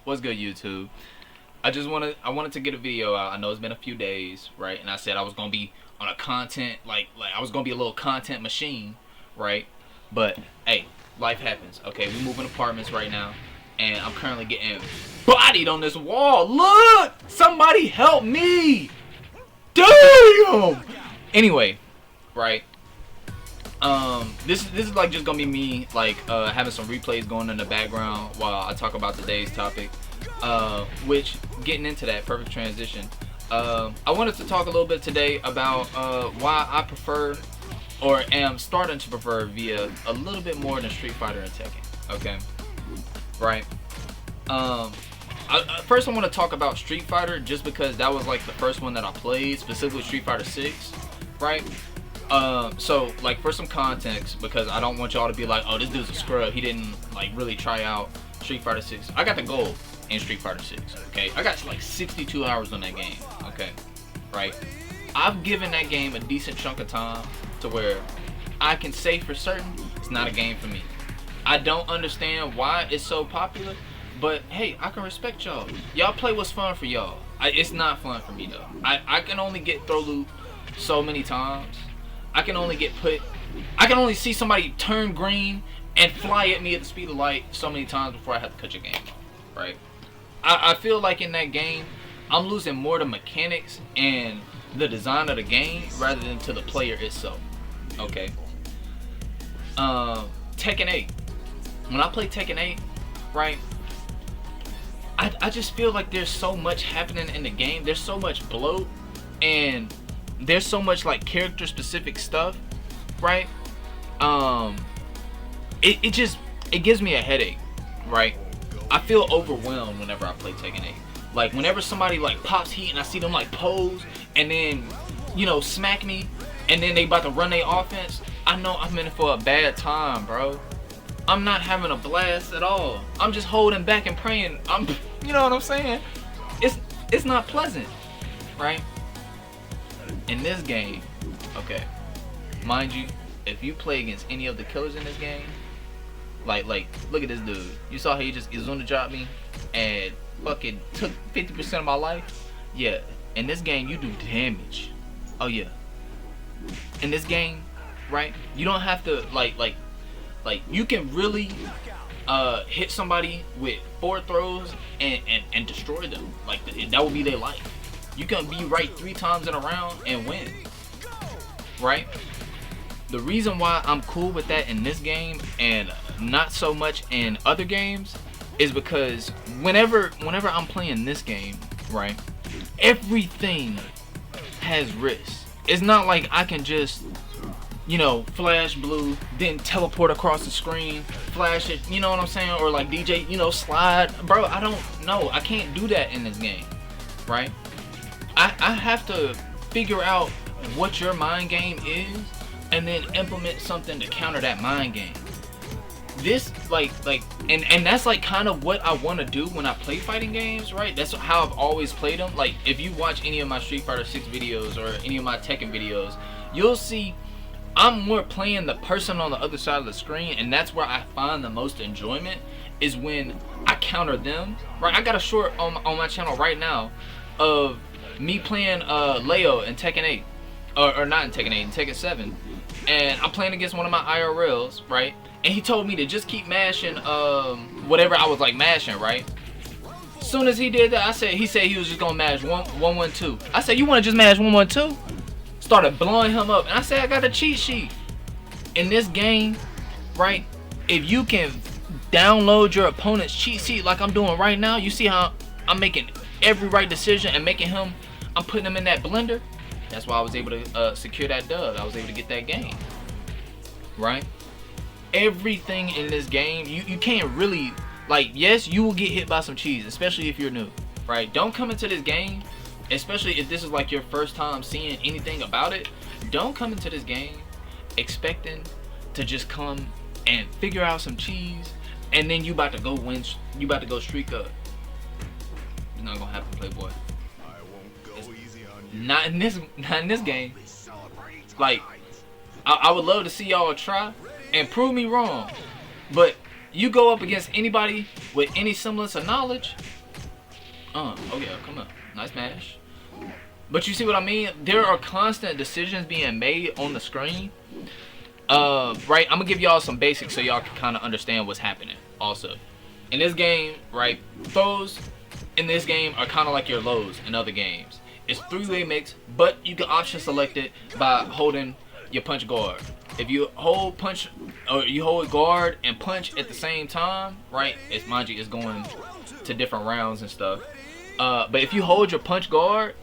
What's good, YouTube? I wanted to get a video out. I know it's been a few days, right? And I said I was gonna be on a content like I was gonna be a little content machine, right? But hey, life happens. Okay, we move in apartments right now, and I'm currently getting bodied on this wall. Look! Somebody help me! Damn! Anyway, right? This is like just gonna be me like having some replays going in the background while I talk about today's topic. Which, getting into that, perfect transition. I wanted to talk a little bit today about why I prefer, or am starting to prefer, VIA a little bit more than Street Fighter and Tekken. Okay, right. First I want to talk about Street Fighter just because that was like the first one that I played, specifically Street Fighter 6, right? So like for some context, because I don't want y'all to be like, oh, this dude's a scrub, he didn't like really try out Street Fighter 6. I got the gold in Street Fighter 6, okay? I got like 62 hours on that game, okay? Right? I've given that game a decent chunk of time to where I can say for certain it's not a game for me. I don't understand why it's so popular, but hey, I can respect y'all. Y'all play what's fun for y'all. It's not fun for me though. I can only get throw loop so many times. I can only see somebody turn green and fly at me at the speed of light so many times before I have to cut your game off, right? I feel like in that game, I'm losing more to mechanics and the design of the game rather than to the player itself, okay? Tekken 8. When I play Tekken 8, right, I just feel like there's so much happening in the game. There's so much bloat and there's so much like character specific stuff, right? It gives me a headache, right? I feel overwhelmed whenever I play Tekken 8. Like whenever somebody like pops heat and I see them like pose and then, you know, smack me and then they about to run their offense, I know I'm in it for a bad time, bro. I'm not having a blast at all. I'm just holding back and praying. You know what I'm saying? It's not pleasant, right? In this game, okay, mind you, if you play against any of the killers in this game, like look at this dude. You saw how he just Izuna dropped me and fucking took 50% of my life? Yeah, in this game you do damage. Oh yeah. In this game, right, you don't have to like you can really hit somebody with 4 throws and destroy them. Like that would be their life. You can be right 3 times in a round and win, right? The reason why I'm cool with that in this game and not so much in other games is because whenever I'm playing this game, right, everything has risks. It's not like I can just, you know, flash blue, then teleport across the screen, flash it, you know what I'm saying? Or like DJ, you know, slide. Bro, I don't know. I can't do that in this game, right? I have to figure out what your mind game is and then implement something to counter that mind game. This and that's like kind of what I want to do when I play fighting games, right? That's how I've always played them. Like if you watch any of my Street Fighter 6 videos or any of my Tekken videos, you'll see I'm more playing the person on the other side of the screen, and that's where I find the most enjoyment is when I counter them, right? I got a short on my channel right now of me playing Leo in Tekken 8, or not in Tekken 8, in Tekken 7, and I'm playing against one of my IRLs, right? And he told me to just keep mashing whatever I was like mashing, right? As soon as he did that, he said he was just gonna mash 112. I said, you wanna just mash 112? Started blowing him up, and I said I got a cheat sheet. In this game, right? If you can download your opponent's cheat sheet like I'm doing right now, you see how I'm making every right decision and making him, I'm putting him in that blender. That's why I was able to secure that dub. I was able to get that game, right? Everything in this game, you can't really, like, yes, you will get hit by some cheese, especially if you're new, right? Don't come into this game, especially if this is like your first time seeing anything about it. Don't come into this game expecting to just come and figure out some cheese and then you about to go win, you about to go streak up. It's not gonna happen, Playboy. Not in this game. Like, I would love to see y'all try and prove me wrong, but you go up against anybody with any semblance of knowledge, Oh yeah, come on. Nice mash. But you see what I mean? There are constant decisions being made on the screen. Right, I'm gonna give y'all some basics so y'all can kind of understand what's happening. Also, in this game, right, throws in this game are kind of like your lows in other games. It's three-way mix, but you can option select it by holding your punch guard. If you hold punch, or you hold guard and punch at the same time, right? It's, mind you, it's going to different rounds and stuff. But if you hold your punch guard,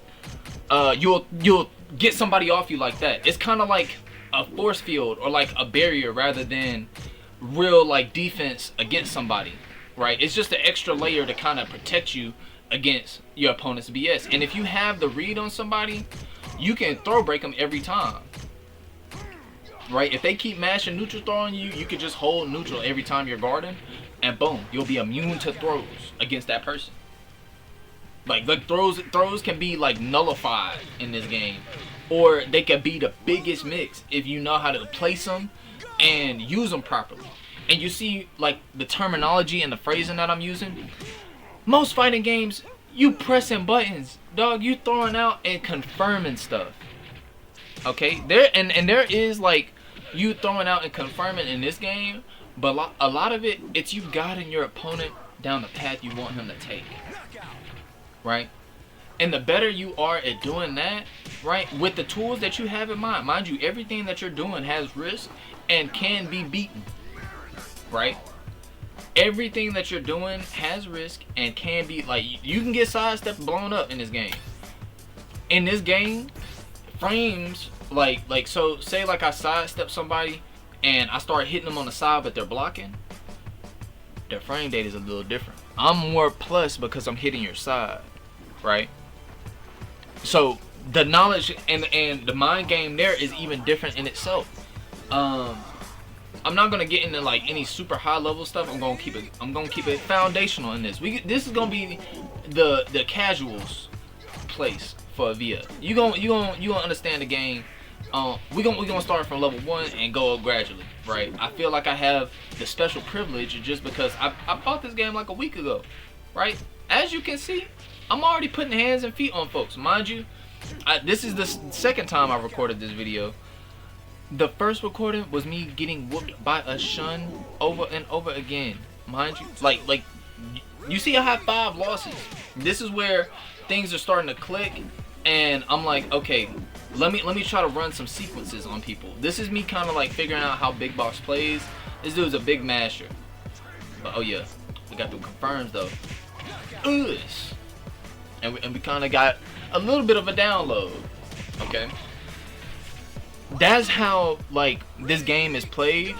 you'll get somebody off you like that. It's kind of like a force field or like a barrier rather than real like defense against somebody, right? It's just an extra layer to kind of protect you against your opponent's BS. And if you have the read on somebody, you can throw break them every time, right? If they keep mashing neutral throw on you, you can just hold neutral every time you're guarding, and boom, you'll be immune to throws against that person. Like throws can be like nullified in this game, or they can be the biggest mix if you know how to place them and use them properly. And you see like the terminology and the phrasing that I'm using. Most fighting games, you pressing buttons, dog. You throwing out and confirming stuff. Okay, there is like you throwing out and confirming in this game, but a lot of it's you guiding your opponent down the path you want him to take. Right? And the better you are at doing that, right, with the tools that you have in mind you, everything that you're doing has risk and can be beaten, right? Everything that you're doing has risk and can be, like, you can get sidestepped, blown up in this game. In this game, frames, like so say like I sidestep somebody and I start hitting them on the side but they're blocking, their frame data is a little different. I'm more plus because I'm hitting your side, right? So the knowledge and the mind game there is even different in itself. I'm not gonna get into like any super high level stuff. I'm gonna keep it foundational in this. This is gonna be the casuals place for VIA. You gonna understand the game. We gonna start from level 1 and go up gradually, right? I feel like I have the special privilege just because I bought this game like a week ago, right? As you can see, I'm already putting hands and feet on folks. Mind you, this is the second time I recorded this video. The first recording was me getting whooped by a shun over and over again. Mind you, like you see I have 5 losses. This is where things are starting to click, and I'm like, okay, let me try to run some sequences on people. This is me kind of like figuring out how Big Box plays. This dude's a big masher. But oh yeah, we got the confirms though. Ugh. And we kind of got a little bit of a download. Okay. That's how like this game is played.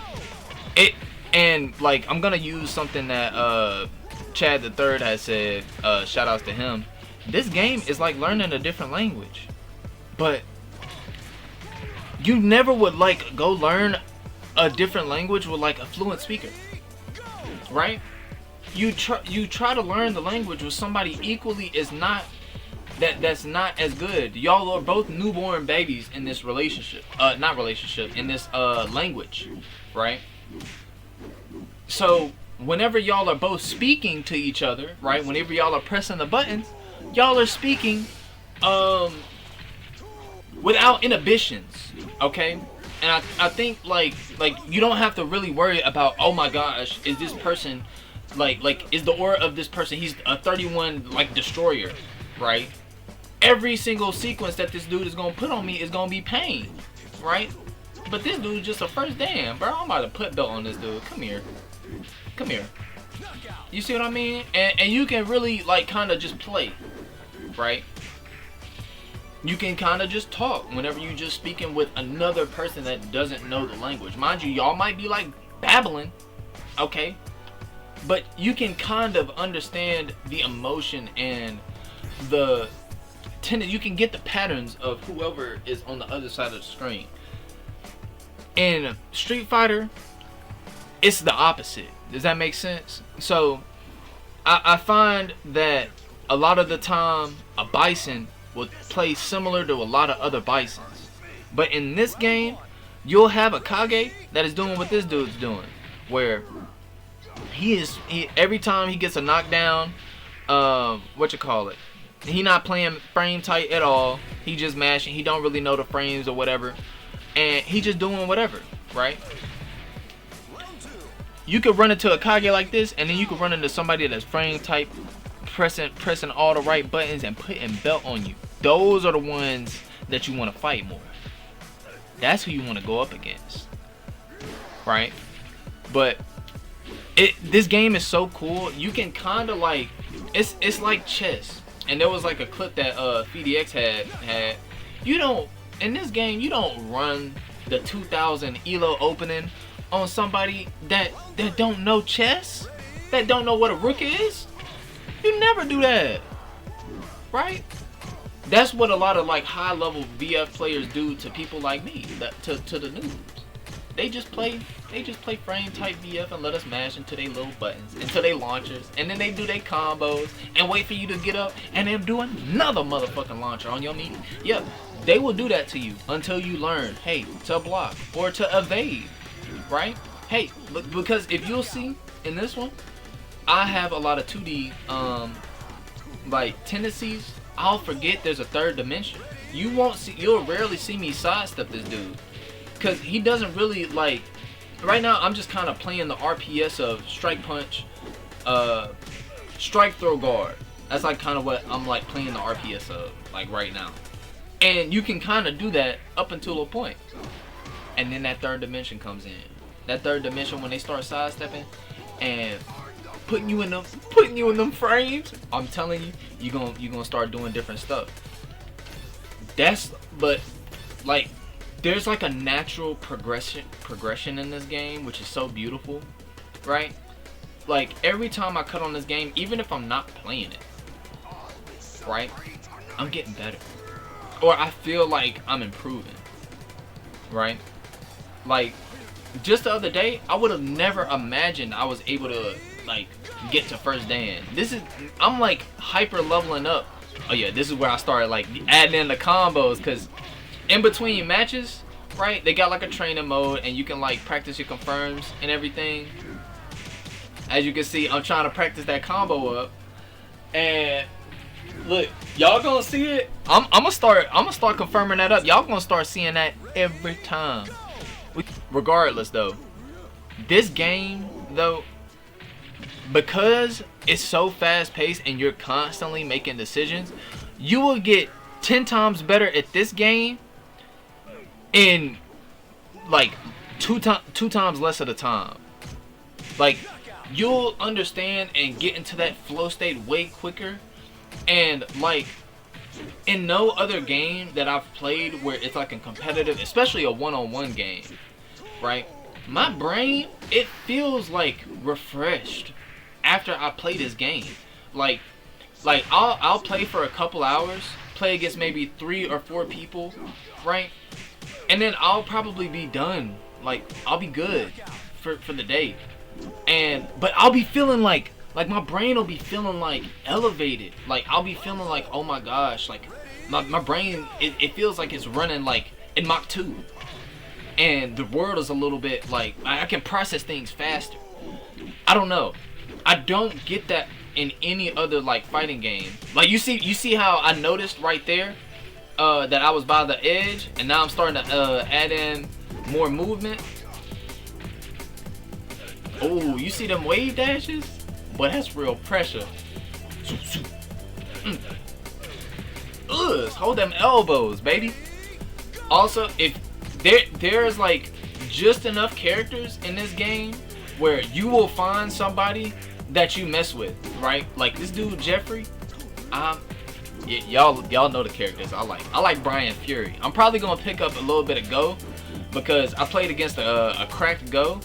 And like I'm gonna use something that Chad the Third has said. Shout outs to him. This game is like learning a different language, but you never would like go learn a different language with like a fluent speaker, right? You try to learn the language with somebody equally is not that's not as good. Y'all are both newborn babies in this relationship, in this language, right? So whenever y'all are both speaking to each other, right? Whenever y'all are pressing the buttons, y'all are speaking without inhibitions, okay? And I think like you don't have to really worry about, oh my gosh, is this person like is the aura of this person, he's a 31 like destroyer, right? Every single sequence that this dude is gonna put on me is gonna be pain, right? But this dude's just a first damn, bro. I'm about to put belt on this dude. Come here. You see what I mean? And you can really like kind of just play, right? You can kind of just talk whenever you just speaking with another person that doesn't know the language. Mind you, y'all might be like babbling, okay? But you can kind of understand the emotion and the you can get the patterns of whoever is on the other side of the screen. In Street Fighter, it's the opposite. Does that make sense? So I find that a lot of the time a bison will play similar to a lot of other bisons, but in this game you'll have a Kage that is doing what this dude's doing, where he every time he gets a knockdown, what you call it? He not playing frame tight at all. He just mashing. He don't really know the frames or whatever, and he just doing whatever, right? You could run into a Kage like this, and then you could run into somebody that's frame tight, pressing all the right buttons and putting belt on you. Those are the ones that you want to fight more. That's who you want to go up against, right? But this game is so cool. You can kind of like, it's like chess. And there was like a clip that FDX had. You don't, in this game, you don't run the 2000 ELO opening on somebody that don't know chess, that don't know what a rook is. You never do that, right? That's what a lot of like high level VF players do to people like me, to the noobs. They just play frame type VF and let us mash into their little buttons, into their launchers, and then they do their combos and wait for you to get up and then do another motherfucking launcher on your meat. Yep, they will do that to you until you learn, hey, to block or to evade, right? Hey, because if you'll see in this one, I have a lot of 2D like tendencies. I'll forget there's a third dimension. You'll rarely see me sidestep this dude, because he doesn't really like. Right now I'm just kind of playing the RPS of strike punch, strike throw guard. That's like kind of what I'm like playing the RPS of like right now. And you can kind of do that up until a point, and then that third dimension comes in. That third dimension, when they start sidestepping and putting you in them frames, I'm telling you, you're gonna start doing different stuff. But like, there's like a natural progression in this game, which is so beautiful, right? Like every time I cut on this game, even if I'm not playing it, right, I'm getting better, or I feel like I'm improving, right? Like just the other day, I would have never imagined I was able to like get to first Dan. I'm like hyper leveling up. Oh yeah, this is where I started like adding in the combos, because in between matches, right, they got like a training mode and you can like practice your confirms and everything. As you can see, I'm trying to practice that combo up, and look, y'all gonna see it. I'm gonna start confirming that up. Y'all gonna start seeing that every time. Regardless though, this game though, because it's so fast paced and you're constantly making decisions, you will get 10 times better at this game in like two times less of the time. Like, you'll understand and get into that flow state way quicker. And like, in no other game that I've played where it's like a competitive, especially a one-on-one game, right, my brain, it feels like refreshed after I play this game. Like I'll play for a couple hours, play against maybe 3 or 4 people, right, and then I'll probably be done. Like, I'll be good for the day, but I'll be feeling like my brain will be feeling like elevated. Like, I'll be feeling like, oh my gosh, like my brain, it feels like it's running like in Mach 2, and the world is a little bit like, I can process things faster. I don't know, I don't get that in any other like fighting game. Like, you see how I noticed right there that I was by the edge, and now I'm starting to add in more movement. Oh, you see them wave dashes? Boy, that's real pressure. Ugh, hold them elbows, baby. Also, if there's like just enough characters in this game where you will find somebody that you mess with, right? Like this dude Jeffrey. Y'all know the characters I like. I like Brian Fury. I'm probably gonna pick up a little bit of Go, because I played against a cracked Go,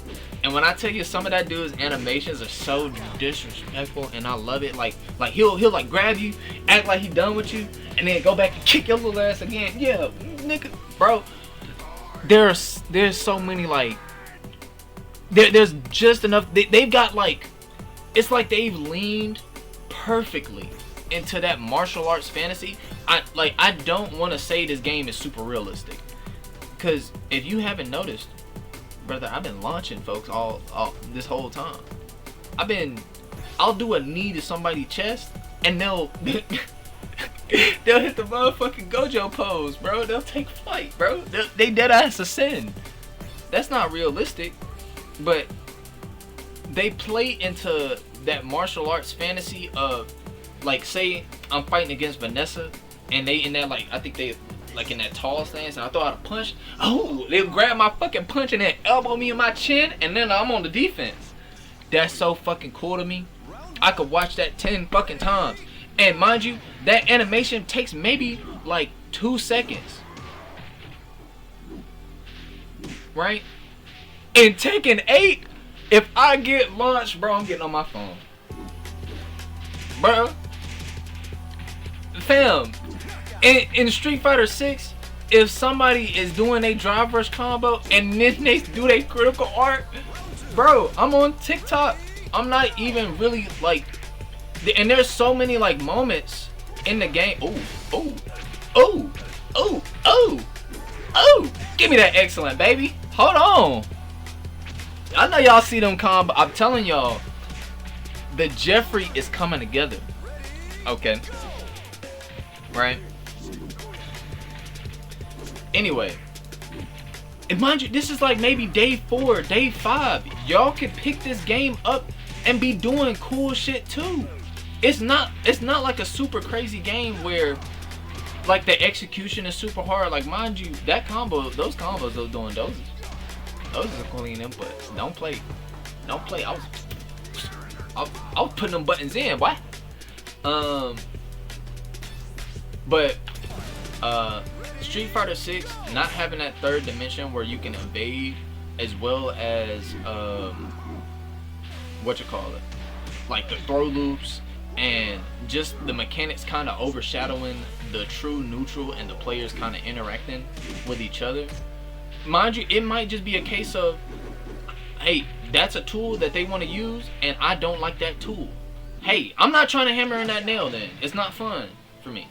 and when I tell you, some of that dude's animations are so disrespectful, and I love it. Like he'll like grab you, act like he done with you, and then go back and kick your little ass again. Yeah, nigga, bro. There's so many, like there's just enough. They've got like, it's like they've leaned perfectly into that martial arts fantasy. I don't want to say this game is super realistic, because if you haven't noticed, brother, I've been launching folks all this whole time. I'll do a knee to somebody's chest, and they'll they'll hit the motherfucking Gojo pose, bro. They'll take flight, bro. They dead ass ascend. That's not realistic, but they play into that martial arts fantasy of, like, say I'm fighting against Vanessa, and they in that, like, I think they like in that tall stance, and I throw out a punch. Oh, they'll grab my fucking punch and then elbow me in my chin, and then I'm on the defense. That's so fucking cool to me. I could watch that 10 fucking times. And mind you, that animation takes maybe like 2 seconds. Right? In Tekken 8, if I get launched, bro, I'm getting on my phone. Bro. Fam. In Street Fighter 6, if somebody is doing a drive rush combo and then they do their critical art, bro, I'm on TikTok. I'm not even really like, and there's so many like moments in the game. Oh, give me that excellent, baby. Hold on. I know y'all see them combo. I'm telling y'all, the Jeffrey is coming together. Okay. Right. Anyway, and mind you, this is like maybe day 4, day 5. Y'all can pick this game up and be doing cool shit too. It's not like a super crazy game where like the execution is super hard. Like, mind you, that combo, those combos they're doing, those are clean inputs. Don't play. I was putting them buttons in, boy. But Street Fighter 6 not having that third dimension where you can evade, as well as like the throw loops, and just the mechanics kind of overshadowing the true neutral and the players kind of interacting with each other. Mind you, it might just be a case of, hey, that's a tool that they want to use and I don't like that tool. Hey, I'm not trying to hammer in that nail then. It's not fun for me.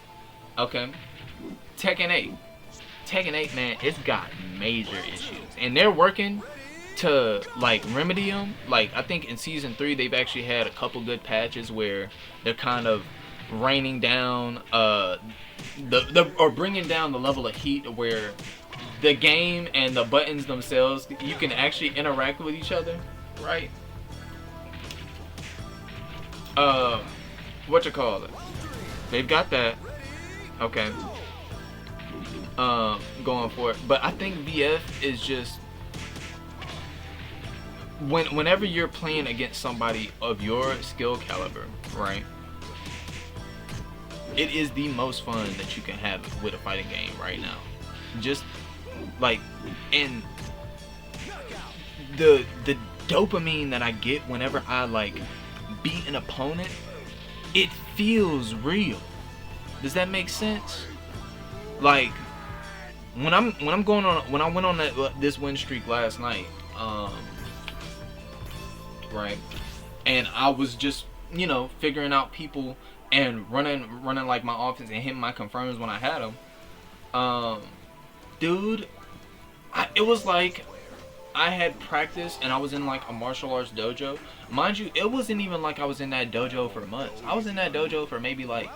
Okay. Tekken 8, man, it's got major issues, and they're working to like remedy them. Like, I think in season 3 they've actually had a couple good patches where they're kind of reining down or bringing down the level of heat where the game and the buttons themselves, you can actually interact with each other, right? They've got that. Okay. Going for it, but I think VF is just whenever you're playing against somebody of your skill caliber, right? It is the most fun that you can have with a fighting game right now. Just like, and the dopamine that I get whenever I like beat an opponent, it feels real. Does that make sense? Like, when I went on this win streak last night, right, and I was just, you know, figuring out people and running like my offense and hitting my confirms when I had them, dude, it was like I had practice and I was in like a martial arts dojo. Mind you, it wasn't even like I was in that dojo for months. I was in that dojo for maybe like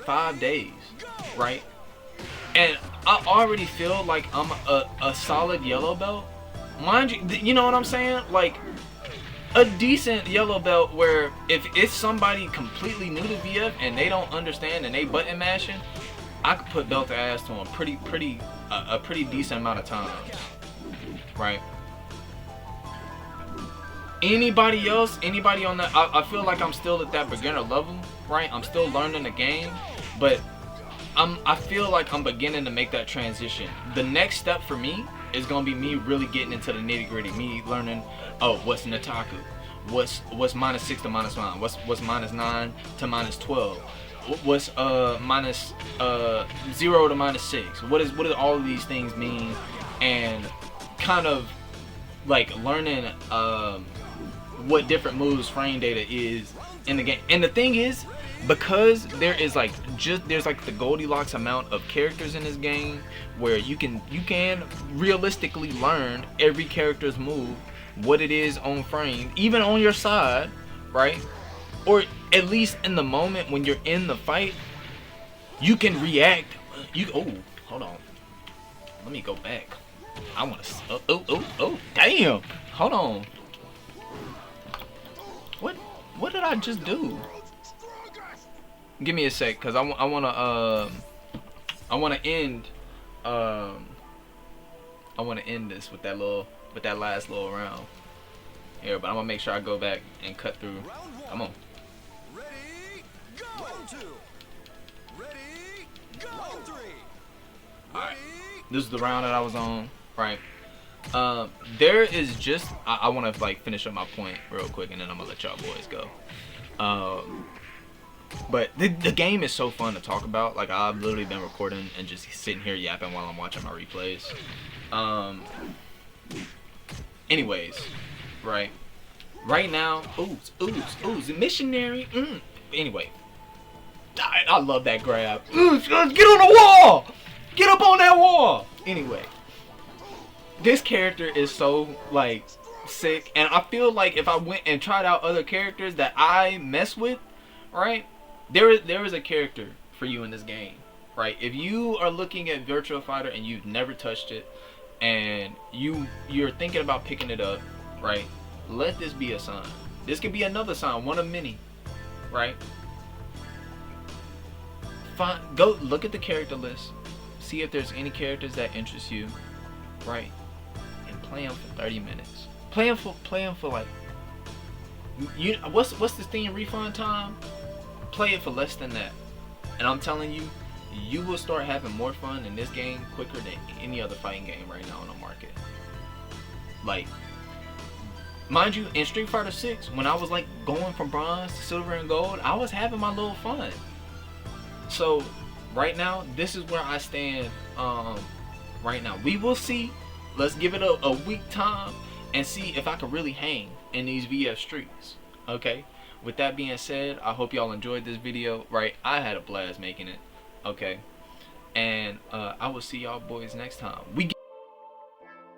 5 days, right? And I already feel like I'm a solid yellow belt. Mind you, you know what I'm saying? Like, a decent yellow belt where if it's somebody completely new to VF and they don't understand and they button mashing, I could put belt to ass to them a pretty decent amount of times, right? Anybody else, anybody on that, I feel like I'm still at that beginner level, right? I'm still learning the game, but I feel like I'm beginning to make that transition. The next step for me is gonna be me really getting into the nitty gritty. Me learning, oh, what's Nataku? What's -6 to -9? What's -9 to -12? What's minus 0 to -6? What do all of these things mean? And kind of like learning what different moves frame data is in the game. And the thing is, because there's like the Goldilocks amount of characters in this game where you can realistically learn every character's move, what it is on frame, even on your side, right? or at least in the moment when you're in the fight, you can react. Oh, hold on. Let me go back. I want to. Oh, damn. Hold on. What did I just do? Give me a sec, cause I want to end. I want to end this with that last little round. Here, but I'm gonna make sure I go back and cut through. Come on. Ready, go. Ready, go. Alright. This is the round that I was on, right? There is just I want to like finish up my point real quick, and then I'm gonna let y'all boys go. But the game is so fun to talk about. Like, I've literally been recording and just sitting here yapping while I'm watching my replays. Anyways, right now, ooh, missionary. Anyway, I love that grab. Get on the wall. Get up on that wall. Anyway, this character is so like sick, and I feel like if I went and tried out other characters that I mess with, right, there is a character for you in this game, right? If you are looking at Virtua Fighter and you've never touched it, and you're thinking about picking it up, right, let this be a sign. This could be another sign, one of many, right? Go look at the character list, see if there's any characters that interest you, right, and play them for 30 minutes. Play them for like, what's the Steam refund time? Play it for less than that, and I'm telling you, you will start having more fun in this game quicker than any other fighting game right now on the market. Like, mind you, in Street Fighter 6, when I was like going from bronze to silver and gold, I was having my little fun. So right now, this is where I stand. Right now, we will see. Let's give it a week time and see if I can really hang in these VF streets. Okay. With that being said, I hope y'all enjoyed this video. Right, I had a blast making it. Okay, and I will see y'all boys next time.